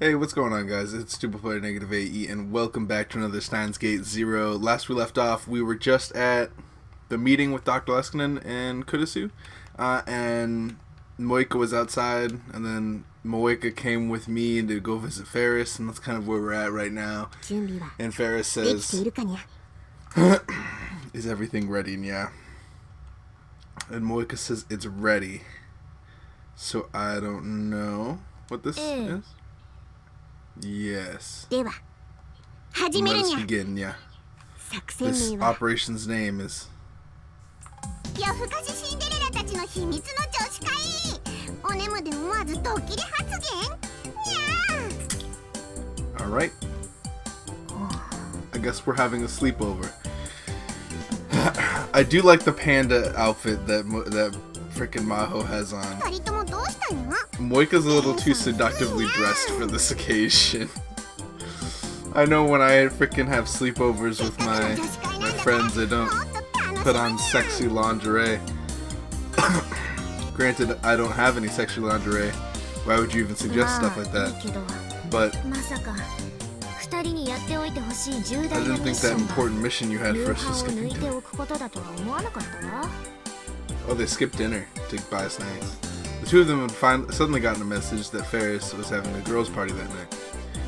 Hey, what's going on, guys? It's Stupid Player NegativeAE, and welcome back to another Steins Gate 0. Last we left off, we were just at the meeting with Dr. Leskinen and Kudasu, and Moika was outside, and then Moika came with me to go visit Ferris, and that's kind of where we're at right now. And Ferris says, is everything ready? And yeah. And Moika says it's ready. So I don't know what this is. Yes. Let us begin, yeah. This operation's name is... Alright. I guess we're having a sleepover. I do like the panda outfit that frickin' Maho has on. Moika's a little too seductively dressed for this occasion. I know when I frickin' have sleepovers with my friends, I don't put on sexy lingerie. Granted, I don't have any sexy lingerie. Why would you even suggest stuff like that? But I didn't think that important mission you had for us was skipping dinner. Oh, they skipped dinner to buy snacks. The two of them had suddenly gotten a message that Ferris was having a girls' party that night.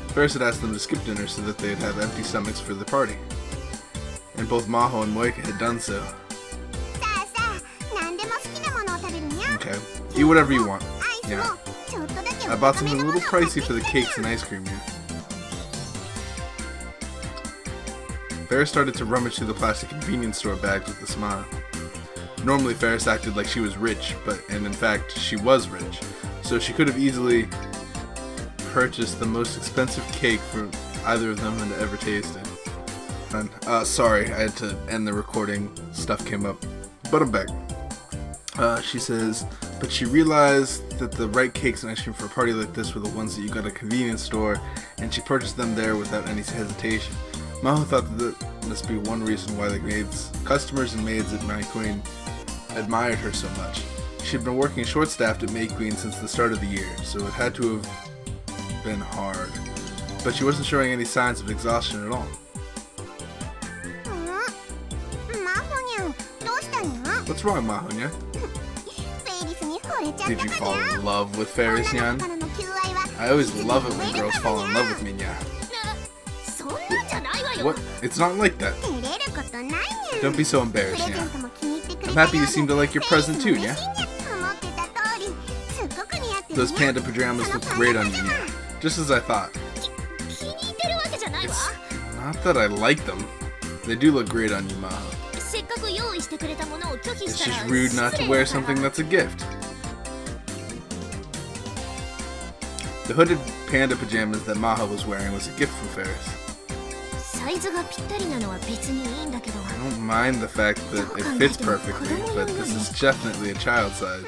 Ferris had asked them to skip dinner so that they'd have empty stomachs for the party. And both Maho and Moika had done so. Okay, eat whatever you want. Yeah. I bought something a little pricey for the cakes and ice cream here. Ferris started to rummage through the plastic convenience store bags with a smile. Normally Ferris acted like she was rich, and in fact she was rich, so she could have easily purchased the most expensive cake for either of them had ever tasted. And, sorry, I had to end the recording, stuff came up, but I'm back. She says, but she realized that the right cakes and ice cream for a party like this were the ones that you got at a convenience store, and she purchased them there without any hesitation. Maho thought that must be one reason why the customers and maids at May Queen admired her so much. She had been working short-staffed at May Queen since the start of the year, so it had to have been hard. But she wasn't showing any signs of exhaustion at all. What's wrong, Maho-nyan? Did you fall in love with Ferris-nyan? I always love it when girls fall in love with me, nya. What? It's not like that. Don't be so embarrassed, yeah. I'm happy you seem to like your present too, yeah? Those panda pajamas look great on you, yeah. Just as I thought. It's not that I like them. They do look great on you, Maho. It's just rude not to wear something that's a gift. The hooded panda pajamas that Maho was wearing was a gift from Ferris. I don't mind the fact that it fits perfectly, but this is definitely a child size.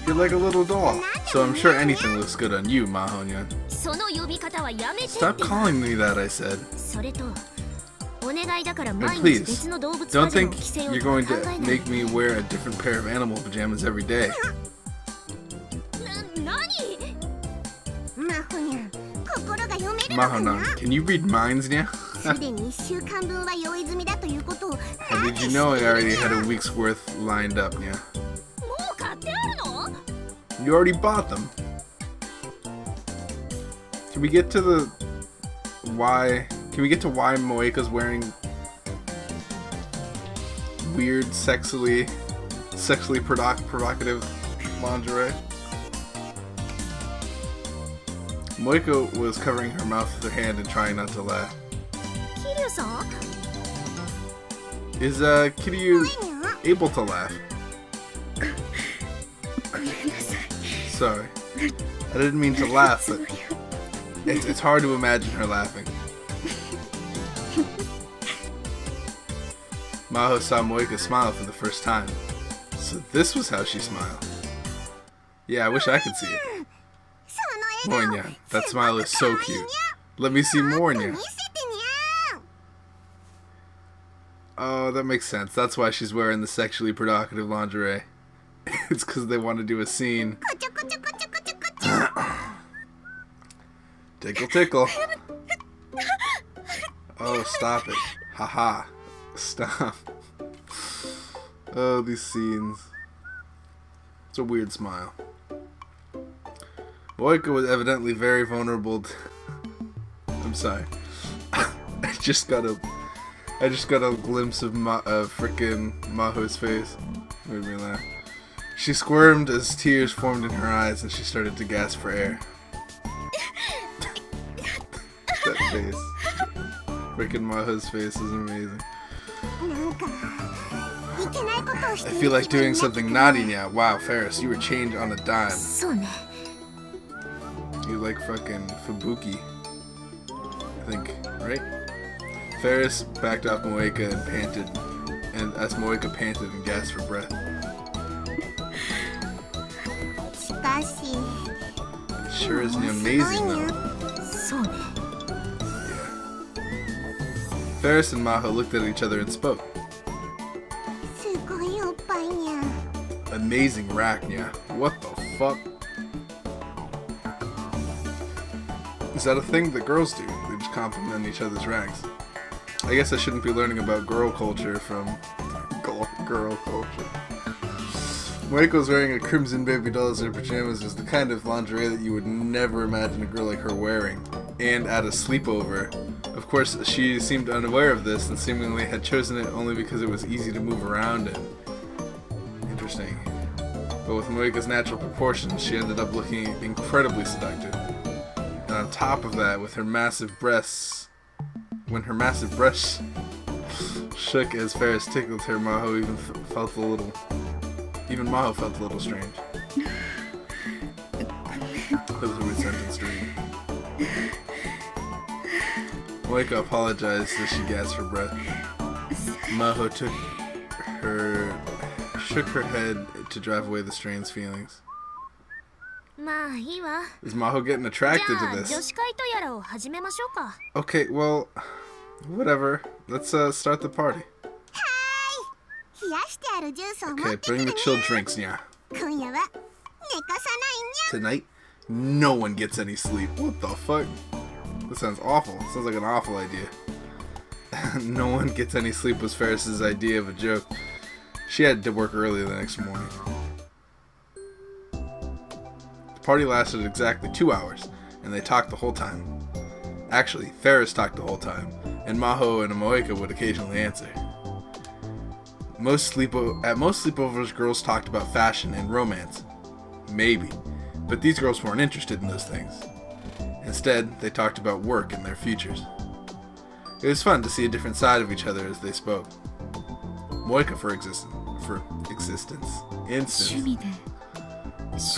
You're like a little doll, so I'm sure anything looks good on you, Maho-nyan. Stop calling me that, I said. And please, don't think you're going to make me wear a different pair of animal pajamas every day. Maho-nan, can you read minds, nya? How did you know I already had a week's worth lined up, nya? You already bought them. Can we get to the why? Can we get to why Moika's wearing weird, sexually provocative lingerie? Moika was covering her mouth with her hand and trying not to laugh. Is Kiryu able to laugh? Sorry. I didn't mean to laugh, but it's hard to imagine her laughing. Maho saw Moika smile for the first time. So this was how she smiled. Yeah, I wish I could see it. Monya, that smile is so cute. Let me see more, nya. Oh, that makes sense. That's why she's wearing the sexually provocative lingerie. It's because they want to do a scene. Tickle, tickle. Oh, stop it. Haha. Stop. Oh, these scenes. It's a weird smile. Moeka was evidently very vulnerable I'm sorry. I just got a glimpse of frickin' Maho's face. Made me laugh. She squirmed as tears formed in her eyes and she started to gasp for air. That face. Frickin' Maho's face is amazing. I feel like doing something naughty now. Wow, Ferris, you were changed on a dime. You like fucking Fubuki, I think, right? Ferris backed off Moeka and panted, and as Moeka panted and gasped for breath. It sure is amazing though. Yeah. Ferris and Maho looked at each other and spoke. Amazing rack, nya. What the fuck? Is that a thing that girls do? They just compliment each other's racks. I guess I shouldn't be learning about girl culture from girl culture. Moeko's wearing a crimson baby doll as her pajamas is the kind of lingerie that you would never imagine a girl like her wearing. And at a sleepover. Of course, she seemed unaware of this and seemingly had chosen it only because it was easy to move around in. Interesting. But with Moeka's natural proportions, she ended up looking incredibly seductive. And on top of that, with her massive breasts, when her massive breasts shook as Ferris tickled her, Maho felt a little strange. That was a weird sentence to read. Moeka apologized as she gasped for breath. Maho shook her head to drive away the strange feelings. Is Maho getting attracted to this? Okay, well, whatever. Let's start the party. Okay, bring the chilled drinks, nya. Tonight, no one gets any sleep. What the fuck? This sounds awful. Sounds like an awful idea. No one gets any sleep was Ferris's idea of a joke. She had to work early the next morning. The party lasted exactly 2 hours, and they talked the whole time. Actually, Ferris talked the whole time, and Maho and Moeka would occasionally answer. At most sleepovers, girls talked about fashion and romance. Maybe, but these girls weren't interested in those things. Instead, they talked about work and their futures. It was fun to see a different side of each other as they spoke. Moeka, for instance.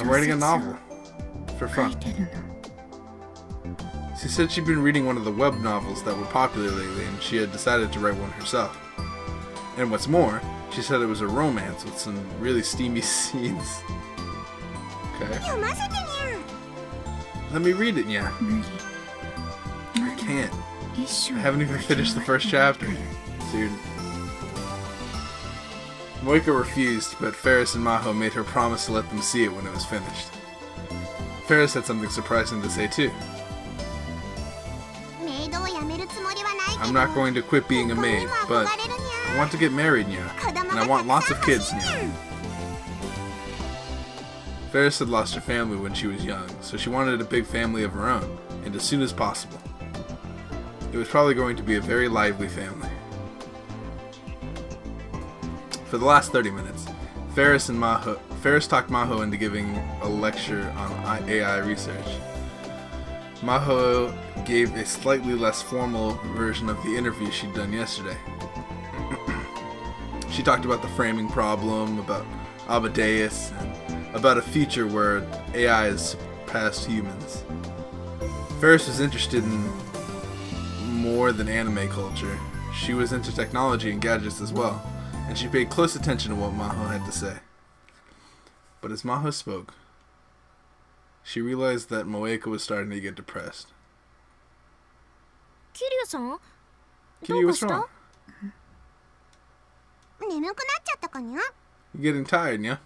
I'm writing a novel. For fun. She said she'd been reading one of the web novels that were popular lately and she had decided to write one herself. And what's more, she said it was a romance with some really steamy scenes. Okay. Let me read it, nya. I can't. I haven't even finished the first chapter. Dude. Moeka refused, but Ferris and Maho made her promise to let them see it when it was finished. Ferris had something surprising to say too. I'm not going to quit being a maid, but I want to get married, nya. And I want lots of kids, nya. Ferris had lost her family when she was young, so she wanted a big family of her own, and as soon as possible. It was probably going to be a very lively family. For the last 30 minutes, Ferris talked Maho into giving a lecture on AI research. Maho gave a slightly less formal version of the interview she'd done yesterday. She talked about the framing problem, about Amadeus, and about a future where AI has surpassed humans. Ferris was interested in more than anime culture. She was into technology and gadgets as well, and she paid close attention to what Maho had to say. But as Maho spoke, she realized that Moeka was starting to get depressed. Kiryu-san? Kiryu, what's wrong? You're getting tired, nya?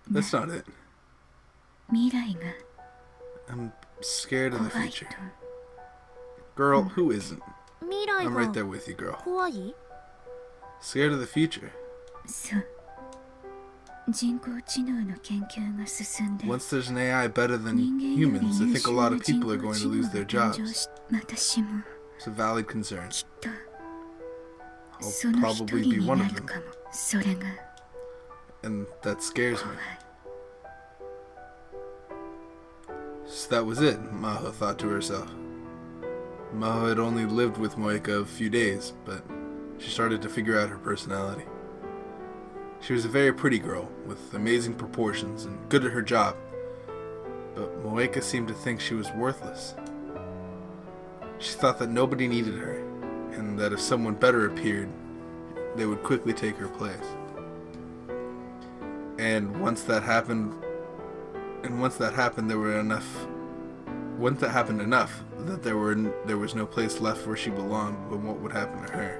That's not it. Scared of the future. Girl, who isn't? I'm right there with you, girl. Scared of the future. Once there's an AI better than humans, I think a lot of people are going to lose their jobs. It's a valid concern. I'll probably be one of them. And that scares me. So that was it, Maho thought to herself. Maho had only lived with Moeka a few days, but she started to figure out her personality. She was a very pretty girl, with amazing proportions and good at her job, but Moeka seemed to think she was worthless. She thought that nobody needed her, and that if someone better appeared, they would quickly take her place. And once that happened enough that there was no place left where she belonged, but what would happen to her?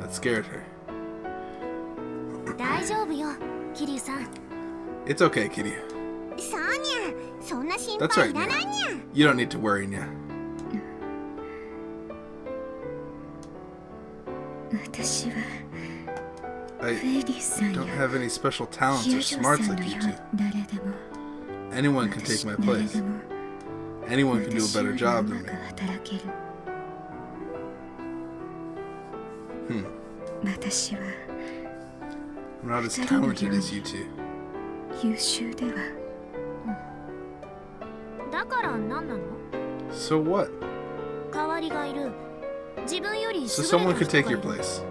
That scared her. It's okay, Kiryu. That's right, Nya. You don't need to worry, Nya. I don't have any special talents or smarts like you two. Anyone can take my place. Anyone can do a better job than me. I'm not as talented as you two. So what? So someone could take your place.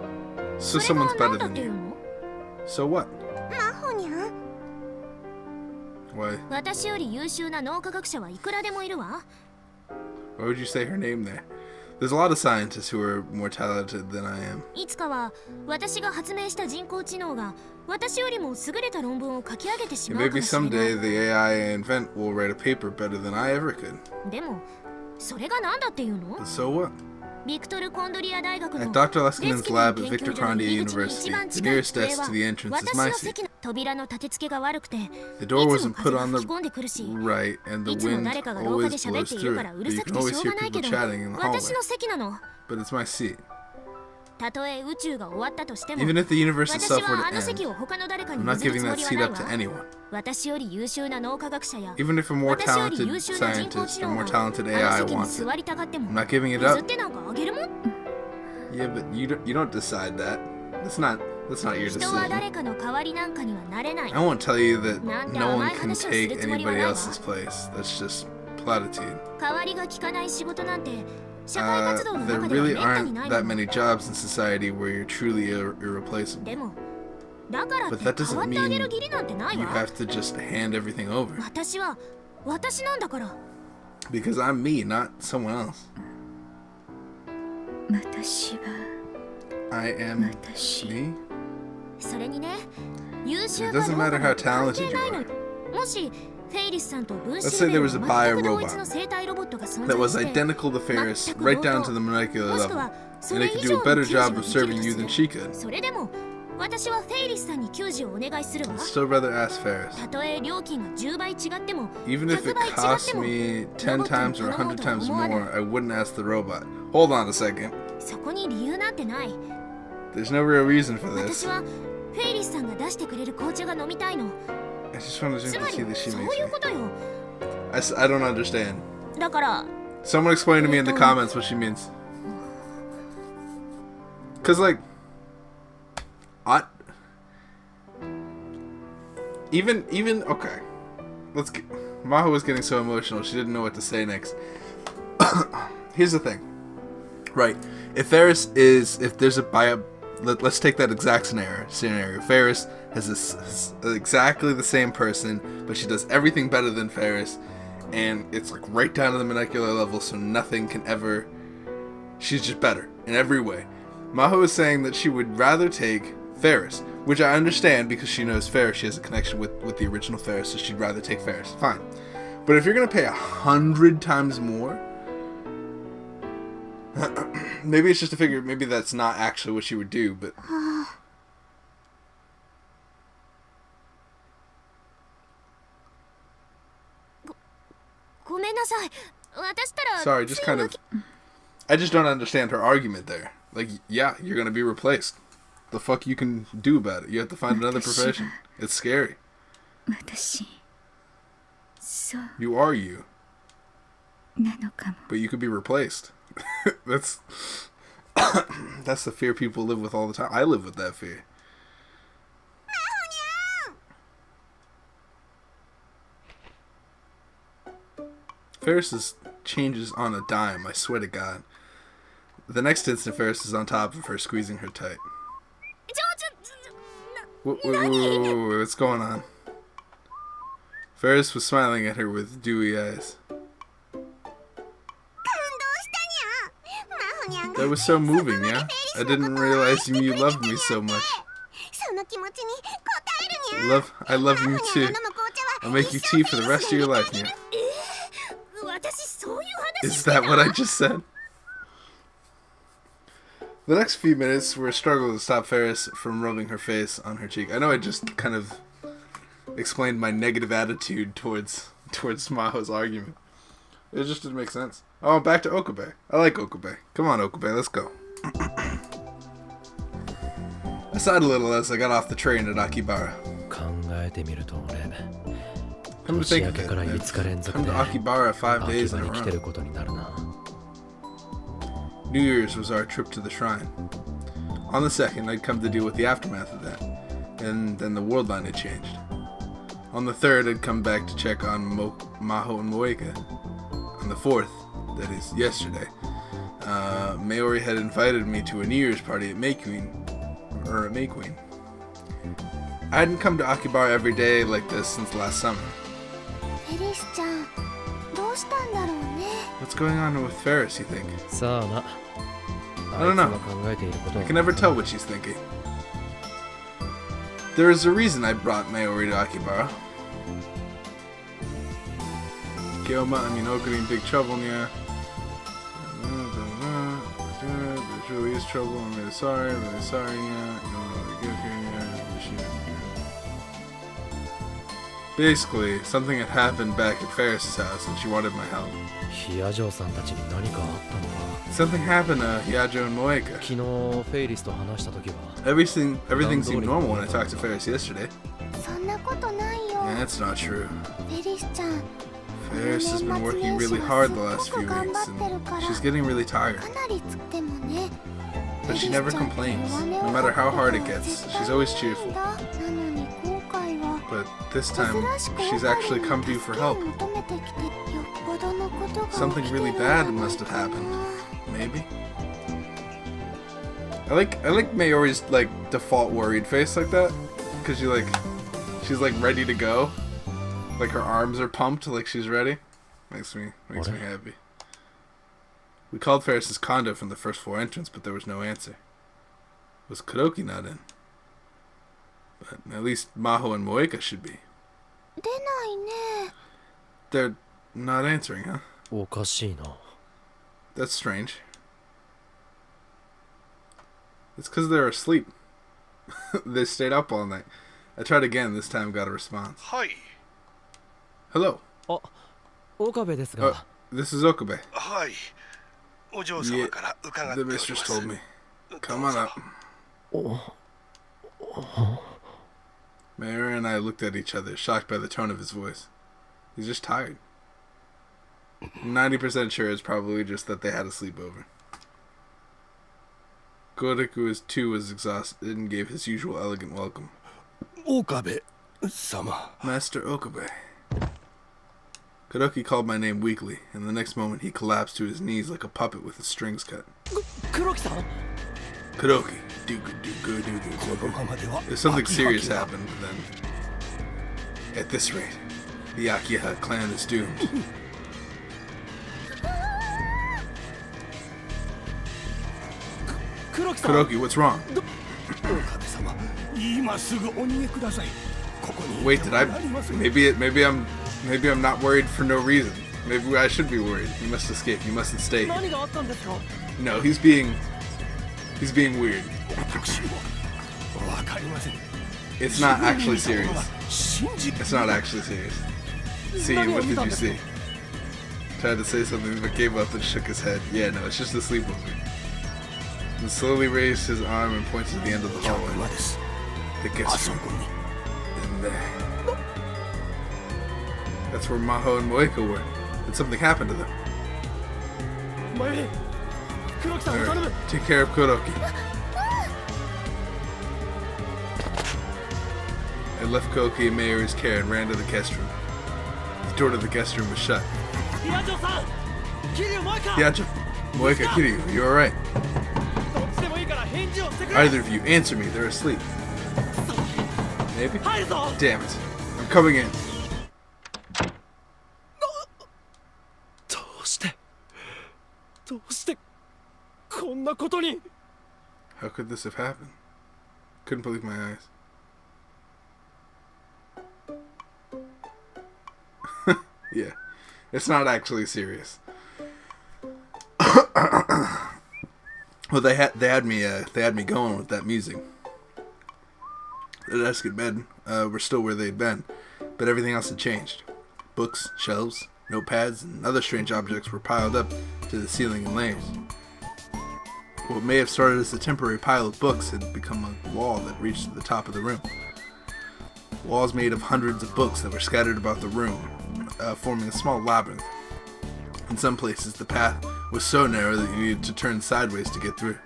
So someone's better than you. So what? Why? Why would you say her name there? There's a lot of scientists who are more talented than I am. And maybe someday the AI I invent will write a paper better than I ever could. But so what? At Dr. Leskinen's lab at Victor Krondia University, the nearest desk to the entrance is my seat. The door wasn't put on the right, and the wind always blows through it, but you can always hear people chatting in the hallway. But it's my seat. Even if the universe itself were to end, I'm not giving that seat up to anyone. Even if a more talented scientist or more talented AI wants it, I'm not giving it up. Yeah, but you don't decide that. That's not your decision. I won't tell you that no one can take anybody else's place. That's just platitude. There really aren't that many jobs in society where you're truly irreplaceable. But that doesn't mean you have to just hand everything over. Because I'm me, not someone else. I am me? It doesn't matter how talented you are. Let's say there was a bio-robot that was identical to Ferris, right down to the molecular level, and it could do a better job of serving you than she could. I'd still rather ask Ferris. Even if it cost me 10 times or 100 times more, I wouldn't ask the robot. Hold on a second. There's no real reason for this. I just want to drink the tea that she makes me. I don't understand. Someone explain to me in the comments what she means. Cause like, even okay. Maho was getting so emotional she didn't know what to say next. Here's the thing, right? If there's a let's take that exact scenario. Ferris has exactly the same person, but she does everything better than Ferris, and it's like right down to the molecular level, so nothing can ever. She's just better in every way. Maho is saying that she would rather take Ferris, which I understand because she knows Ferris. She has a connection with the original Ferris, so she'd rather take Ferris. Fine. But if you're gonna pay 100 times more, maybe it's just a figure. Maybe that's not actually what she would do, but. Sorry, just kind of... I just don't understand her argument there. Like, yeah, you're gonna be replaced. The fuck you can do about it? You have to find another profession. It's scary. You are you. But you could be replaced. That's that's the fear people live with all the time. I live with that fear. Ferris changes on a dime, I swear to God. The next instant, Ferris is on top of her, squeezing her tight. What's going on? Ferris was smiling at her with dewy eyes. That was so moving, yeah? I didn't realize you loved me so much. I love you too. I'll make you tea for the rest of your life, yeah. Is that what I just said? The next few minutes were a struggle to stop Ferris from rubbing her face on her cheek. I know I just kind of explained my negative attitude towards Maho's argument. It just didn't make sense. Oh, back to Okabe. I like Okabe. Come on, Okabe, let's go. I sighed a little as I got off the train at Akibara. Come to think of it, I've come to Akibara 5 days in a row. New Year's was our trip to the shrine. On the 2nd, I'd come to deal with the aftermath of that, and then the world line had changed. On the 3rd, I'd come back to check on Maho and Moeka. On the 4th, that is, yesterday, Mayuri had invited me to a New Year's party at May Queen. I hadn't come to Akibara every day like this since last summer. What's going on with Ferris, you think? I don't know. I can never tell what she's thinking. There is a reason I brought Mayuri to Akibara. Kyoma, Okuri in big trouble, yeah. There really is trouble. I'm really sorry, yeah. Basically, something had happened back at Ferris's house and she wanted my help. Something happened to Hyajo and Moeka. Everything seemed normal when I talked to Ferris yesterday. Yeah, that's not true. Ferris has been working really hard the last few weeks and she's getting really tired. But she never complains. No matter how hard it gets, she's always cheerful. But this time, she's actually come to you for help. Something really bad must have happened. Maybe? I like Mayori's like default worried face like that. Cause she's like ready to go. Like her arms are pumped like she's ready. Makes me happy. We called Ferris's condo from the first floor entrance, but there was no answer. Was Kuroki not in? But at least Maho and Moeka should be. They're not answering, huh? That's strange. It's because they're asleep. They stayed up all night. I tried again, this time got a response. Hi. Hello. This is Okabe. Hi. Yeah, the mistress told me. Come on up. Mayuri and I looked at each other, shocked by the tone of his voice. He's just tired. 90% sure it's probably just that they had a sleepover. Koriku too was exhausted and gave his usual elegant welcome. Okabe-sama. Master Okabe. Kuroki called my name weakly, and the next moment he collapsed to his knees like a puppet with his strings cut. Kuroki-san? Kuroki. If something serious happened, then... At this rate, the Akiha clan is doomed. Kuroki, what's wrong? Wait, did I... Maybe I'm not worried for no reason. Maybe I should be worried. You must escape. You mustn't stay here. No, he's being weird. It's not actually serious. It's not actually serious. See, what did you see? Tried to say something but gave up and shook his head. Yeah, no, it's just a sleepover. And slowly raised his arm and pointed to the end of the hallway. The guest room. In there. That's where Maho and Moeka were. Did something happen to them? Alright, take care of Kuroki. I left Koki in Mayuri's care and ran to the guest room. The door to the guest room was shut. Hyacho, Moeka, Kiryu, are you alright? Either of you, answer me, they're asleep. Maybe? Damn it. I'm coming in. How could this have happened? Couldn't believe my eyes. Yeah, it's not actually serious. Well, they had me going with that music. The desk and bed were still where they'd been, but everything else had changed. Books, shelves, notepads, and other strange objects were piled up to the ceiling in layers. What may have started as a temporary pile of books had become a wall that reached to the top of the room. Walls made of hundreds of books that were scattered about the room, forming a small labyrinth. In some places, the path was so narrow that you needed to turn sideways to get through.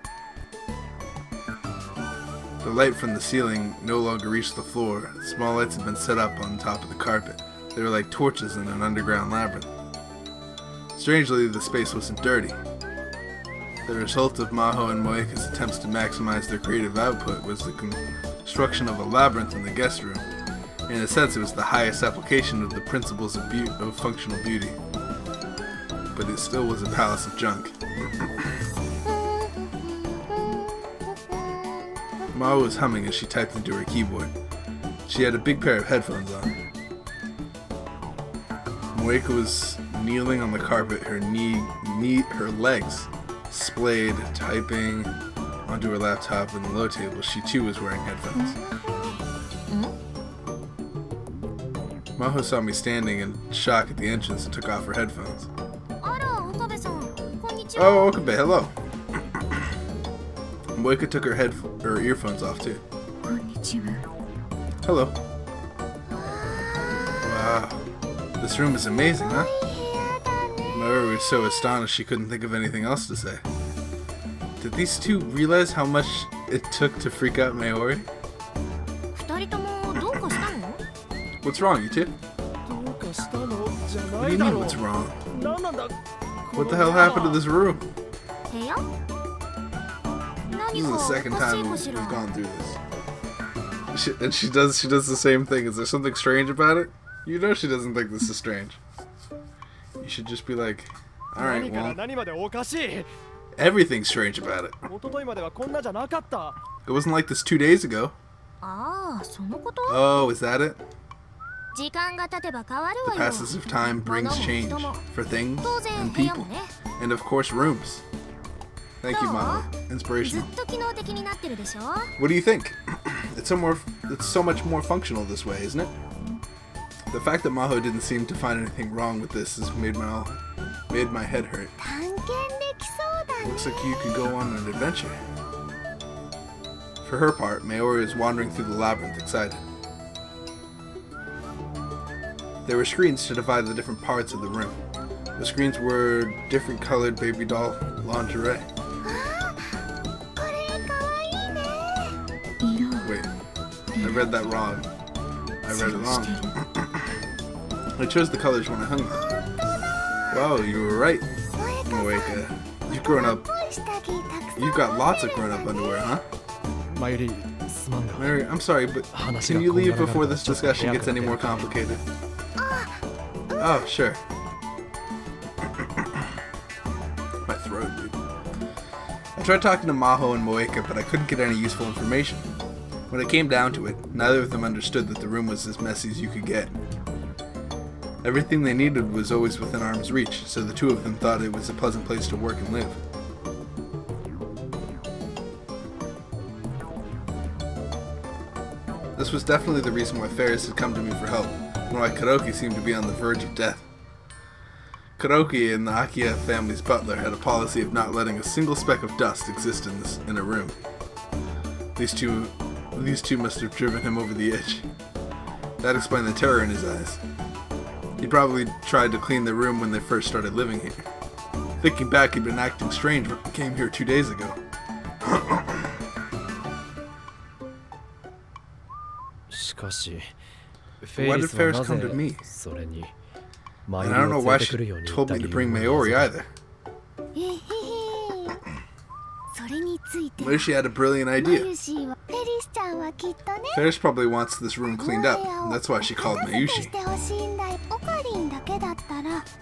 The light from the ceiling no longer reached the floor. Small lights had been set up on top of the carpet. They were like torches in an underground labyrinth. Strangely, the space wasn't dirty. The result of Maho and Moeka's attempts to maximize their creative output was the construction of a labyrinth in the guest room. In a sense, it was the highest application of the principles of functional beauty. But it still was a palace of junk. Maho was humming as she typed into her keyboard. She had a big pair of headphones on. Moeka was kneeling on the carpet, her legs splayed, typing onto her laptop in the low table. She too was wearing headphones. Maho saw me standing in shock at the entrance and took off her headphones. Oh, Okabe, hello. Moeka took her earphones off too. Hello. Wow. This room is amazing, huh? Mayuri was so astonished she couldn't think of anything else to say. Did these two realize how much it took to freak out Mayuri? What's wrong, you two? What do you mean, what's wrong? What the hell happened to this room? This is the second time we've gone through this. She does the same thing. Is there something strange about it? You know she doesn't think this is strange. You should just be like, alright, well, everything's strange about it. It wasn't like this 2 days ago. Oh, is that it? The passage of time brings change for things and people, and of course rooms. Thank you, Maho. Inspirational. What do you think? It's so much more functional this way, isn't it? The fact that Maho didn't seem to find anything wrong with this has made my head hurt. Looks like you could go on an adventure. For her part, Mayuri was wandering through the labyrinth excited. There were screens to divide the different parts of the room. The screens were different colored baby doll lingerie. Wait, I read that wrong. I read it wrong. I chose the colors when I hung them. Wow, you were right. Moeka, you've grown up. You've got lots of grown-up underwear, huh? Mayuri, I'm sorry, but can you leave before this discussion gets any more complicated? Oh, sure. My throat, dude. I tried talking to Maho and Moeka, but I couldn't get any useful information. When it came down to it, neither of them understood that the room was as messy as you could get. Everything they needed was always within arm's reach, so the two of them thought it was a pleasant place to work and live. This was definitely the reason why Ferris had come to me for help, and why Karoki seemed to be on the verge of death. Kuroki and the Akiya family's butler had a policy of not letting a single speck of dust exist in a room. These two must have driven him over the edge. That explained the terror in his eyes. He probably tried to clean the room when they first started living here. Thinking back, he'd been acting strange when he came here 2 days ago. Why did Ferris come to me? And I don't know why she told me to bring Mayuri either. Mayushi had a brilliant idea. Ferris probably wants this room cleaned up. That's why she called Mayushi.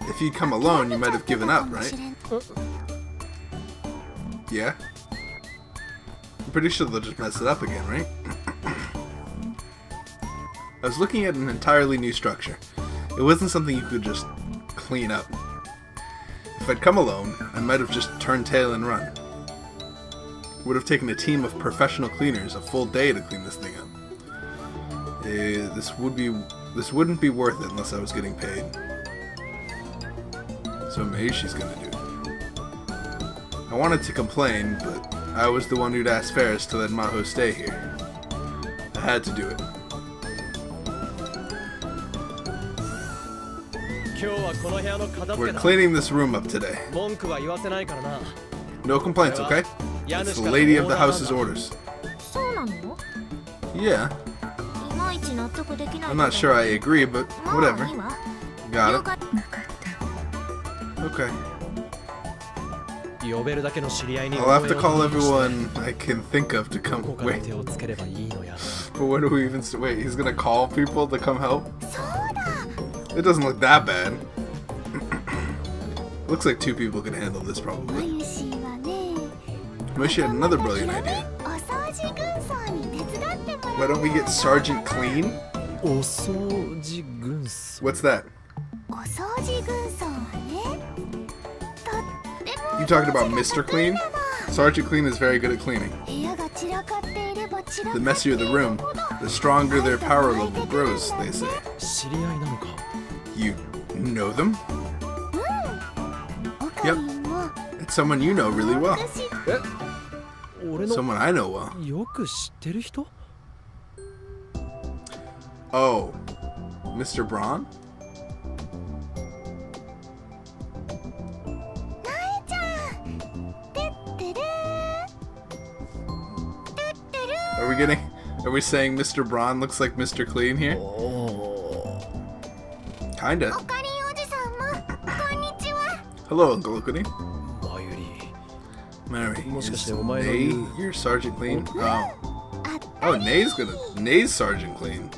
If you'd come alone, you might have given up, right? Yeah? I'm pretty sure they'll just mess it up again, right? I was looking at an entirely new structure. It wasn't something you could just clean up. If I'd come alone, I might have just turned tail and run. It would have taken a team of professional cleaners a full day to clean this thing up. This wouldn't be worth it unless I was getting paid. So Mayushi's gonna do it. I wanted to complain, but I was the one who'd asked Ferris to let Maho stay here. I had to do it. We're cleaning this room up today. No complaints, okay? It's the lady of the house's orders. Yeah. I'm not sure I agree, but whatever. Got it. Okay. I'll have to call everyone I can think of to come. Wait. But what do we even... Wait, he's gonna call people to come help? It doesn't look that bad. Looks like 2 people can handle this, probably. Mayushi had another brilliant idea. Why don't we get Sergeant Clean? What's that? You talking about Mr. Clean? Sergeant Clean is very good at cleaning. The messier the room, the stronger their power level grows, they say. You know them? Yep. It's someone you know really well. Someone I know well. Oh. Mr. Braun? Are we saying Mr. Braun looks like Mr. Clean here? Kinda. Hello, Uncle Okuni. Mary, is Nei your Sergeant Clean? Oh, Nei's Sergeant Clean.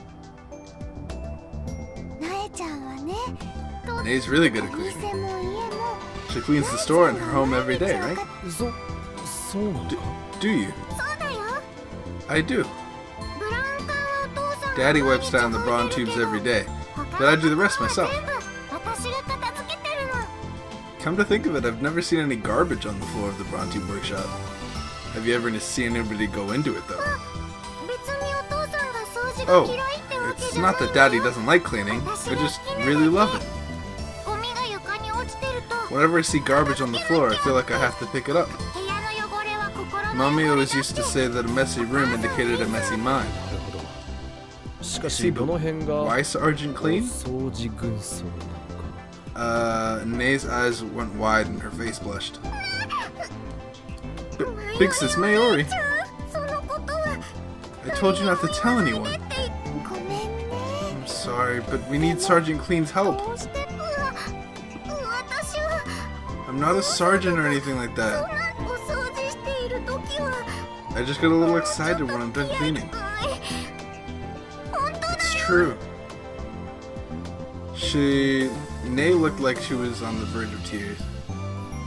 Nei's really good at cleaning. She cleans the store and her home every day, right? Do you? I do. Daddy wipes down the Braun tubes every day, but I do the rest myself. Come to think of it, I've never seen any garbage on the floor of the Braun tube workshop. Have you ever seen anybody go into it, though? Oh, it's not that Daddy doesn't like cleaning, I just really love it. Whenever I see garbage on the floor, I feel like I have to pick it up. Mommy always used to say that a messy room indicated a messy mind. See, but why Sergeant Clean? Nei's eyes went wide and her face blushed. Big Sis Mayuri! I told you not to tell anyone. I'm sorry, but we need Sergeant Clean's help. I'm not a sergeant or anything like that. I just get a little excited when I'm done cleaning. It's true. Nei looked like she was on the verge of tears.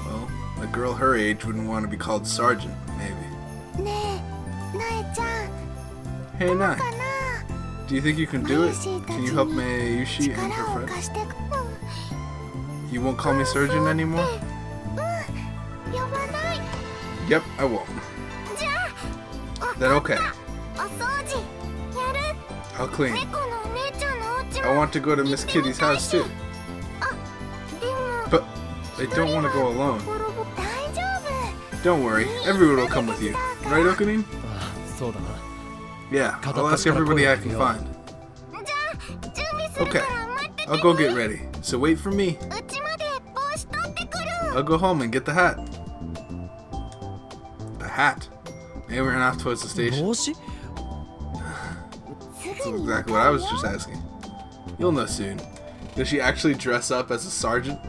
Well, a girl her age wouldn't want to be called Sergeant, maybe. Hey, Nei. Do you think you can do it? Can you help Mayushi and her friends? You won't call me Sergeant anymore? Yep, I won't. Then okay. I'll clean. I want to go to Miss Kitty's house too. But I don't want to go alone. Don't worry, everyone will come with you. Right, Okunin? Yeah, I'll ask everybody I can find. Okay, I'll go get ready. So wait for me. I'll go home and get the hat. The hat? Maybe we're off towards the station. That's exactly what I was just asking. You'll know soon. Does she actually dress up as a sergeant?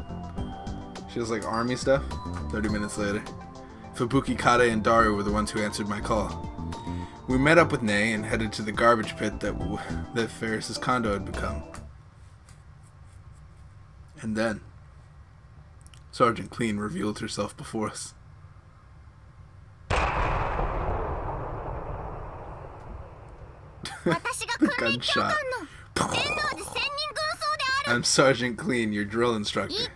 She has like army stuff. 30 minutes later. Fubuki, Kade, and Daru were the ones who answered my call. We met up with Nei and headed to the garbage pit that Ferris's condo had become. And then, Sergeant Clean revealed herself before us. Gunshot. I'm Sergeant Clean, your drill instructor.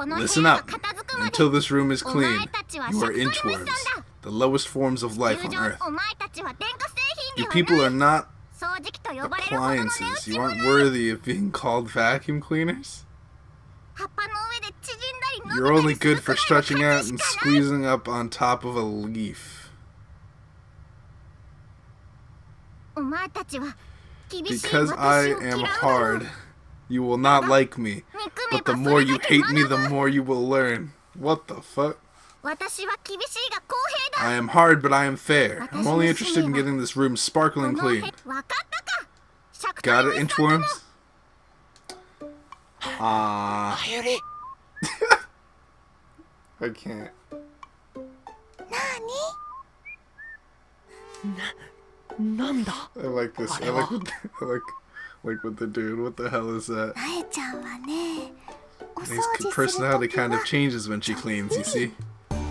Listen up. Until this room is clean, you are inchworms, the lowest forms of life on Earth. You people are not appliances. You aren't worthy of being called vacuum cleaners. You're only good for stretching out and squeezing up on top of a leaf. Because I am hard, you will not like me. But the more you hate me, the more you will learn. What the fuck? I am hard, but I am fair. I'm only interested in getting this room sparkling clean. Got it, inchworms? I can't. I like this. I like what they're doing. What the hell is that? His personality kind of changes when she cleans, you see?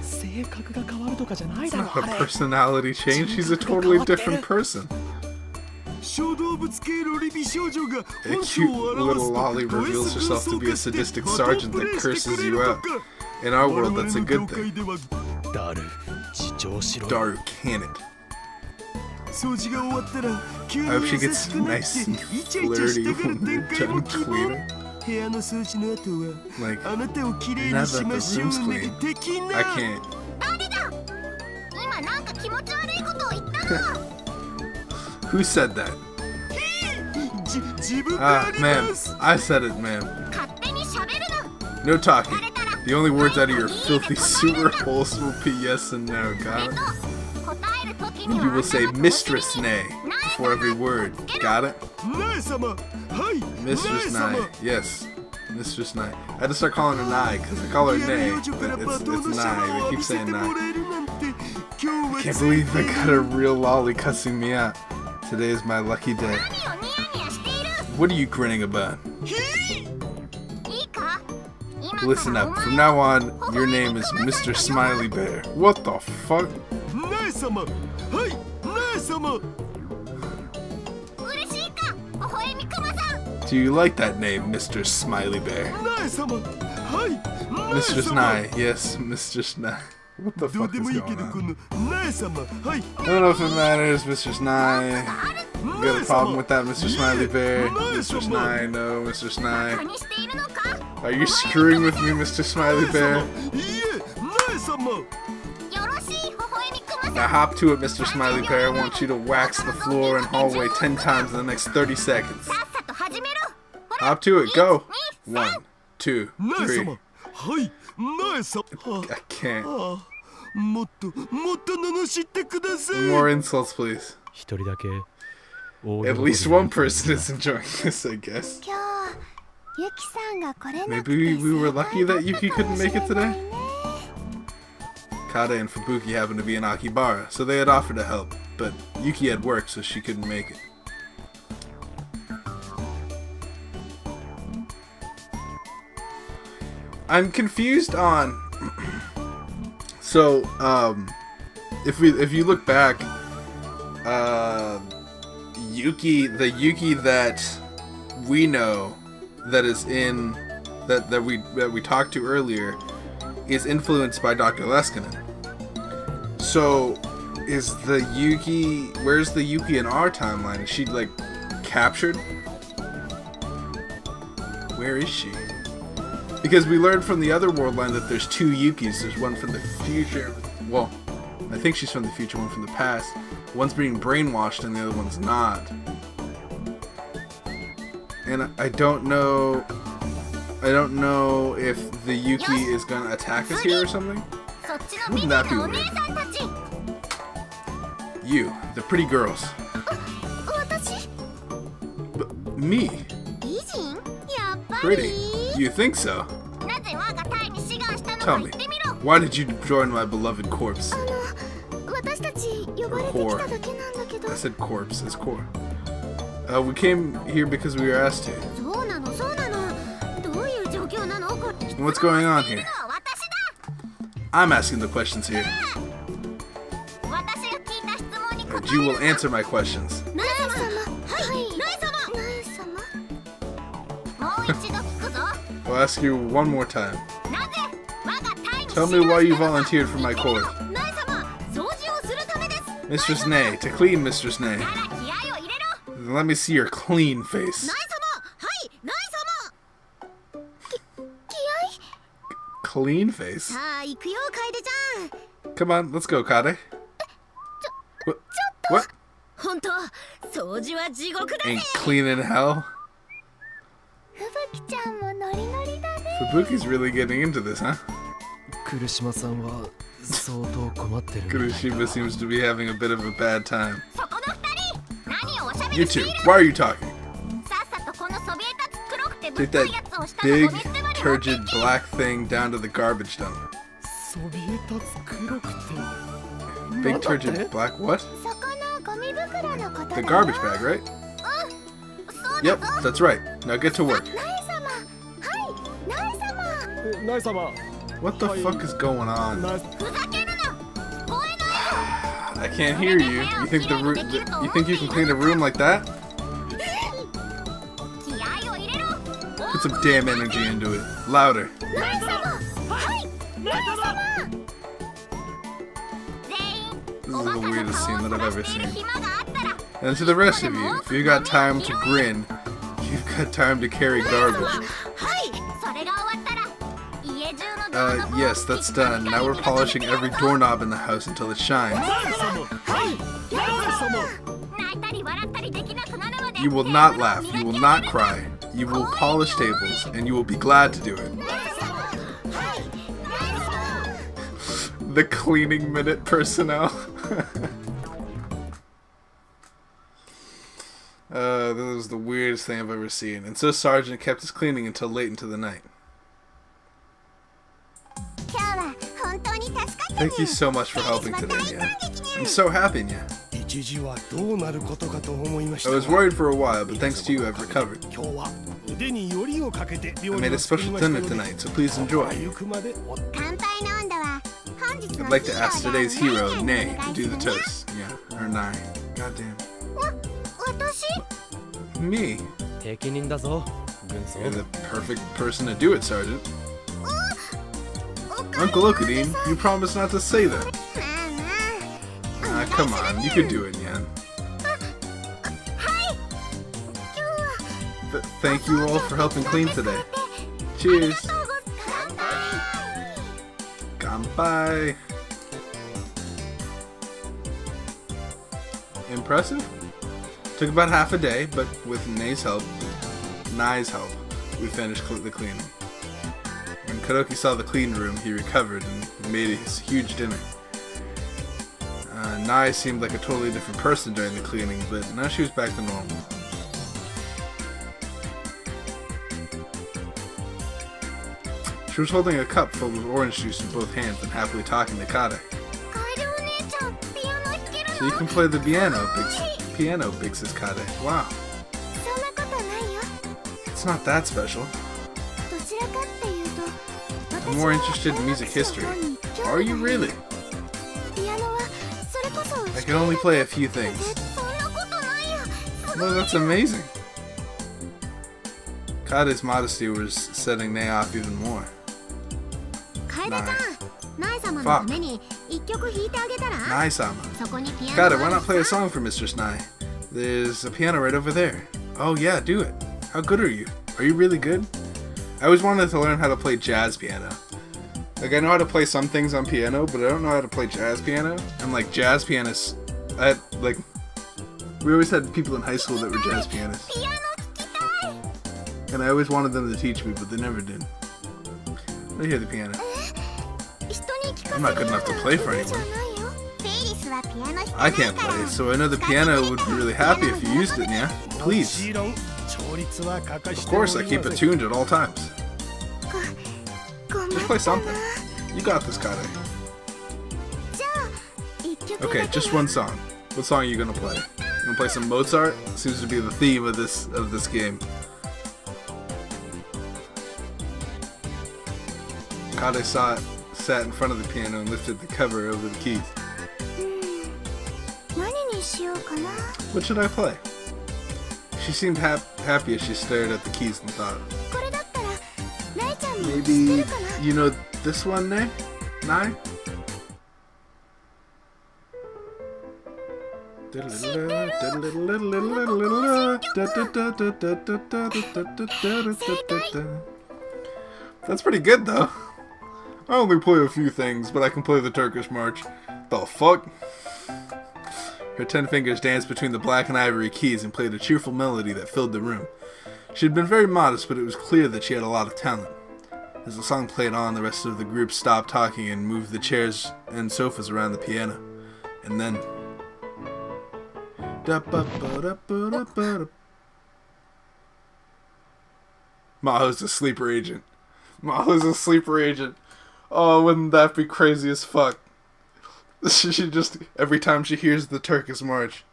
It's not a personality change, she's a totally different person. A cute little lolly reveals herself to be a sadistic sergeant that curses you out. In our world, that's a good thing. Daru, can it? I hope she gets nice and flirty when we're done cleaning. Like, now that the room's clean, I can't. Who said that? Ma'am. I said it, ma'am. No talking. The only words out of your filthy sewer holes will be yes and no, got it? And you will say Mistress Nei for every word, got it? Mistress Nei, yes. Mistress Nei. I had to start calling her Nei, because I call her Nei, but it's Nei. They keep saying Nei. I can't believe I got a real lolly cussing me out. Today is my lucky day. What are you grinning about? Listen up. From now on, your name is Mr. Smiley Bear. What the fuck? Do you like that name, Mr. Smiley Bear? Mistress Nei. Yes, Mistress Nei. What the fuck is going on? I don't know if it matters, Mistress Nei. You got a problem with that, Mr. Smiley Bear? Mistress Nei, no, Mistress Nei. Are you screwing with me, Mr. Smiley Bear? Now hop to it, Mr. Smiley Bear. I want you to wax the floor and hallway 10 times in the next 30 seconds. Hop to it, go! 1, 2, 3. I can't. More insults, please. At least one person is enjoying this, I guess. Maybe we were lucky that Yuki couldn't make it today? Kade and Fubuki happened to be in Akibara, so they had offered to help, but Yuki had work, so she couldn't make it. I'm confused on. So, if you look back, Yuki, the Yuki that we know, that is in that we talked to earlier, is influenced by Dr. Leskinen. So, is the Yuki? Where's the Yuki in our timeline? Is she like captured? Where is she? Because we learned from the other world line that there's two Yukis. There's one from the future. Well, I think she's from the future, one from the past. One's being brainwashed and the other one's not. And I don't know if the Yuki is gonna attack us here or something. Wouldn't that be weird? You, the pretty girls. But me? Pretty? You think so? Tell me, why did you join my beloved corpse? Or core. I said corpse, it's core. We came here because we were asked to. And what's going on here? I'm asking the questions here. And you will answer my questions. I'll ask you one more time. Tell me why you volunteered for my court. Mistress Nay, to clean Mistress Nay. Let me see your clean face. Clean face? Come on, let's go, Kade. What? Ain't clean in hell? Fubuki's really getting into this, huh? Kurishima seems to be having a bit of a bad time. You two, why are you talking? Take that big, turgid black thing down to the garbage dump. Big turgid black what? The garbage bag, right? Yep, that's right. Now get to work. What the fuck is going on? I can't hear you. You think you can clean a room like that? Put some damn energy into it. Louder. This is the weirdest scene that I've ever seen. And to the rest of you, if you got time to grin, you've got time to carry garbage. Yes, that's done. Now we're polishing every doorknob in the house until it shines. You will not laugh, you will not cry. You will polish tables, and you will be glad to do it. The cleaning minute personnel. That was the weirdest thing I've ever seen. And so Sergeant kept us cleaning until late into the night. Thank you so much for helping today, Nya. I'm so happy, Nya. I was worried for a while, but thanks to you, I've recovered. I made a special dinner tonight, so please enjoy. I'd like to ask today's hero, Nay, to do the toast. Yeah, or Nai. Goddamn. Me? You're the perfect person to do it, Sergeant. Uncle Okudin, you promised not to say that. Come on, you could do it, Nyan. Thank you all for helping clean today. Cheers. Kanpai. Impressive? Took about half a day, but with Nai's help, we finished the cleaning. When Kadoki saw the clean room, he recovered and made his huge dinner. Nai seemed like a totally different person during the cleaning, but now she was back to normal. She was holding a cup filled with orange juice in both hands and happily talking to Kade. So you can play the piano, Big says Kade. Wow. It's not that special. I'm more interested in music history. Are you really? I can only play a few things. No, that's amazing. Kade's modesty was setting Nai off even more. Fuck. Nai-sama. Kade, why not play a song for Mistress Nai? There's a piano right over there. Oh yeah, do it. How good are you? Are you really good? I always wanted to learn how to play jazz piano. Like, I know how to play some things on piano, but I don't know how to play jazz piano. And, like, jazz pianists, we always had people in high school that were jazz pianists. And I always wanted them to teach me, but they never did. Let me hear the piano. I'm not good enough to play for anyone. I can't play, so I know the piano would be really happy if you used it, yeah? Please. Of course, I keep it tuned at all times. Just play something. You got this, Kade. Okay, just one song. What song are you gonna play? You gonna play some Mozart? Seems to be the theme of this game. Kade sat in front of the piano and lifted the cover over the keys. What should I play? She seemed happy as she stared at the keys and thought, maybe, you know this one, Nai? That's pretty good, though. I only play a few things, but I can play the Turkish March. The fuck? Her 10 fingers danced between the black and ivory keys and played a cheerful melody that filled the room. She had been very modest, but it was clear that she had a lot of talent. As the song played on, the rest of the group stopped talking and moved the chairs and sofas around the piano. And then... Maho's a sleeper agent. Maho's a sleeper agent. Oh, wouldn't that be crazy as fuck? She just, every time she hears the Turkish March.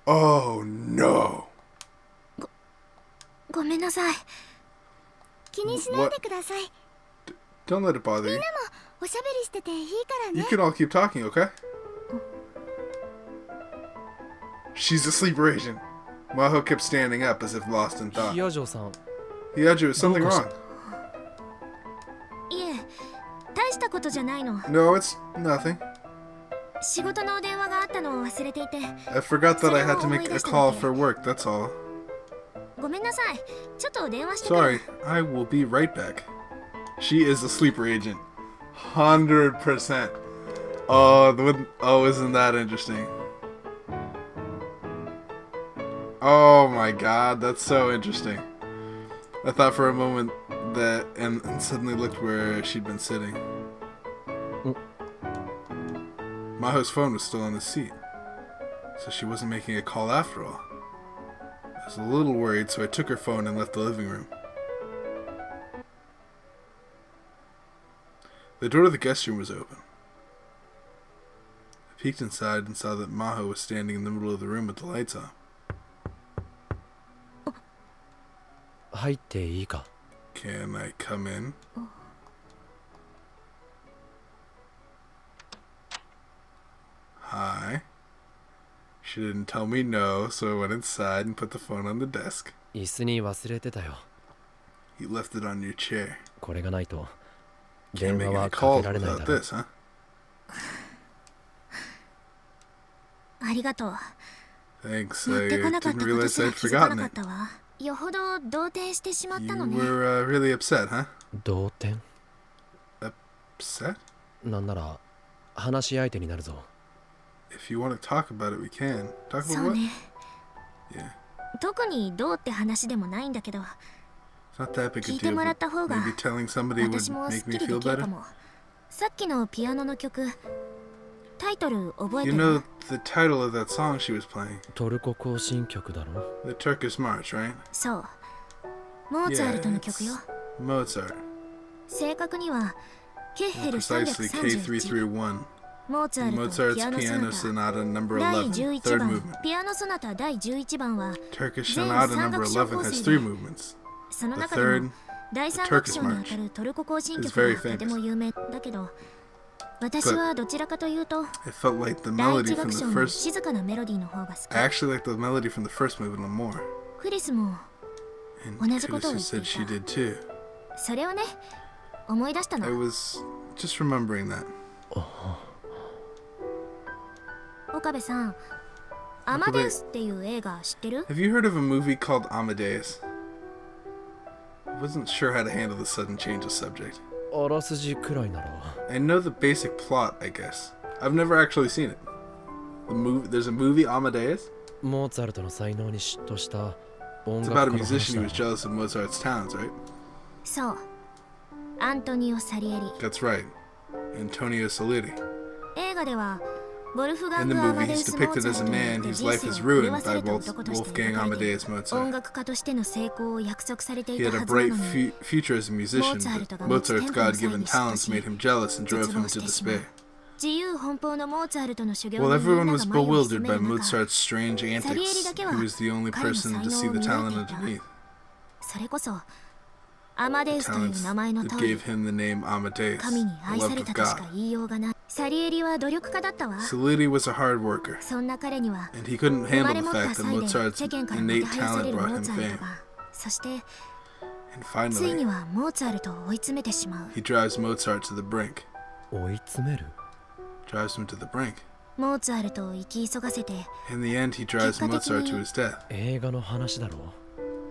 Oh no. What? Don't let it bother you. You can all keep talking, okay? She's a sleeper agent. Maho kept standing up as if lost in thought. Hyajo, is something wrong? No, it's nothing. I forgot that I had to make a call for work, that's all. Sorry, I will be right back. She is a sleeper agent. 100%. Oh, isn't that interesting? Oh my god, that's so interesting. I thought for a moment that, and suddenly looked where she'd been sitting. Maho's phone was still on the seat, so she wasn't making a call after all. I was a little worried, so I took her phone and left the living room. The door to the guest room was open. I peeked inside and saw that Maho was standing in the middle of the room with the lights on. Can I come in? Hi. She didn't tell me no, so I went inside and put the phone on the desk. You left it on your chair. Can't make any calls without this, huh? Thanks, I didn't realize I'd forgotten it. You were really upset, huh? Upset? If you want to talk about it, we can. Talk about what? Yeah. It's not that big a deal, but maybe telling somebody would make me feel better. You know the title of that song she was playing? The Turkish March, right? Yeah, it's Mozart. Precisely K331. Mozart's Piano Sonata number 11, third movement. Turkish Sonata number 11 has 3 movements. The third, the Turkish March, is very famous. But I felt like the melody from the first... I actually like the melody from the first movement more. And Chris said she did too. I was just remembering that. Have you heard of a movie called Amadeus? wasn't sure how to handle the sudden change of subject. あらすじくらいなら I know the basic plot, I guess. I've never actually seen it. There's a movie, Amadeus? モーツァルトの才能に嫉妬した音 It's 楽 about 家 a の musician 話 who だ was jealous of Mozart's talents, right? そう。アントニオ・サリエリ。 That's right. Antonio Salieri. 映画ではボルフガ In ン the グ・アマ movie, デウ he's ス・モー depicted ツァ as ル a ト man と whose 人 life 生 is を狂 ruined わさ by れた男として Wolfgang 描かれ Amadeus 音 Mozart. 楽家としての成功を約束されて He い had た a はずな bright のに future as a musician, but Mozart's God-given talents made him jealous and drove him to despair. 自由奔放のモーツァルトの修行 While にみん everyone な was が前を進 bewildered め by る中 Mozart's strange antics, he was the only person to see the talent underneath. それこそアマデウスという Talents 名前の that 通り gave him the name Amadeus, 神に the 愛さ love れ of たとし God. か言いようがない。サリエリは努力家だったわ。 Salieri was a hard worker, そんな彼には and he couldn't 生ま handle れ the 持った fact that 際で Mozart's 世間からも innate てはやされ talent るモ brought ー him ツァル fame. トが、そして And ついに finally, はモーツァルトを追い詰めてしまう。 he drives Mozart to the brink. 追い詰める Drives him to the brink. モーツァルトを生き急がせて In the end, he drives Mozart to his death. 映画の話だろ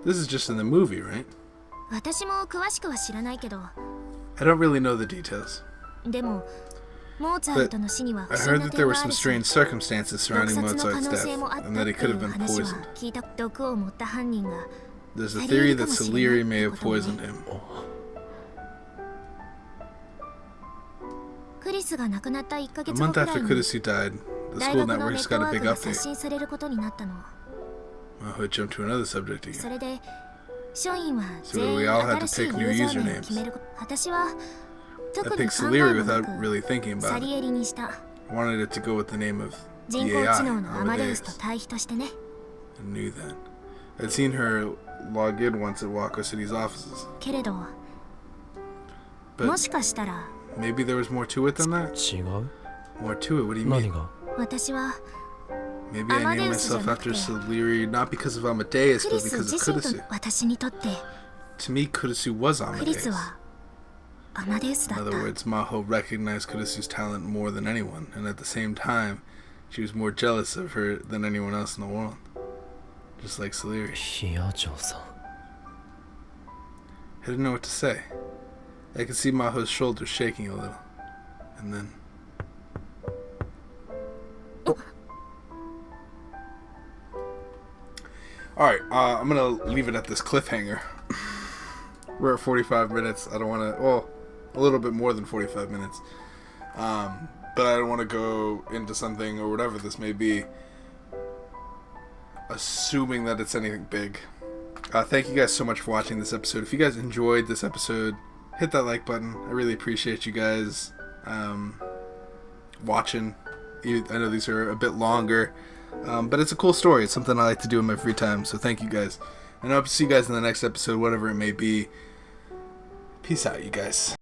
This is just in the movie, right? 私も詳しくは知らないけど、 I don't really know the details. でもモーツァルトの死には I 不審 heard な that 点 there が were あ some るし、 strange circumstances 毒 surrounding 殺の可 Mozart's 能性 death, もあった and っ that て he い could have う been 話は poisoned. 聞いた。毒を持った犯人が There's a theory that Salieri may have poisoned him. クリスが亡くなった1ヶ A 月後 month くらい after に Kurusu died, the 大 school 学のネ network's ット got ワ a ー big クが刷 update. 新されることになったの。 Oh, it jumped to another subject そ again. れで署員は So 全 we 員 all had to 新しいユ pick new ーザー名を usernames. 決める。私は I 特に picked 考え Salieri もな without く really thinking サ about リ it. エリにした。 I wanted it to go with the name of 人 the 工 AI, 知能のアマデウスと Amadeus. 対比としてね。 I knew that. I'd seen her log in once at Walker City's offices. けれど、も But しかしたら maybe there was more to it than that? 違う More to it? What do you 何 mean? が私は Maybe I named Amadeus myself じゃなくて after Salieri not because of Amadeus, クリ but ス because 自 of 身と Kurusu. 私にとって To me, Kurusu was クリス Amadeus. はアマデウスだ In っ other た。 words, Maho recognized Kurusu's talent more than anyone, and at the same time, she was more jealous of her than anyone else in the world. Just like Salieri. ヒヤジョーさん I didn't know what to say. I could see Maho's shoulders shaking a little. And then... Alright, I'm gonna leave it at this cliffhanger. We're at 45 minutes. I don't want to... Well, a little bit more than 45 minutes. But I don't want to go into something or whatever this may be, assuming that it's anything big. Thank you guys so much for watching this episode. If you guys enjoyed this episode, hit that like button. I really appreciate you guys watching. I know these are a bit longer, but it's a cool story. It's something I like to do in my free time, so thank you guys. And I hope to see you guys in the next episode, whatever it may be. Peace out, you guys.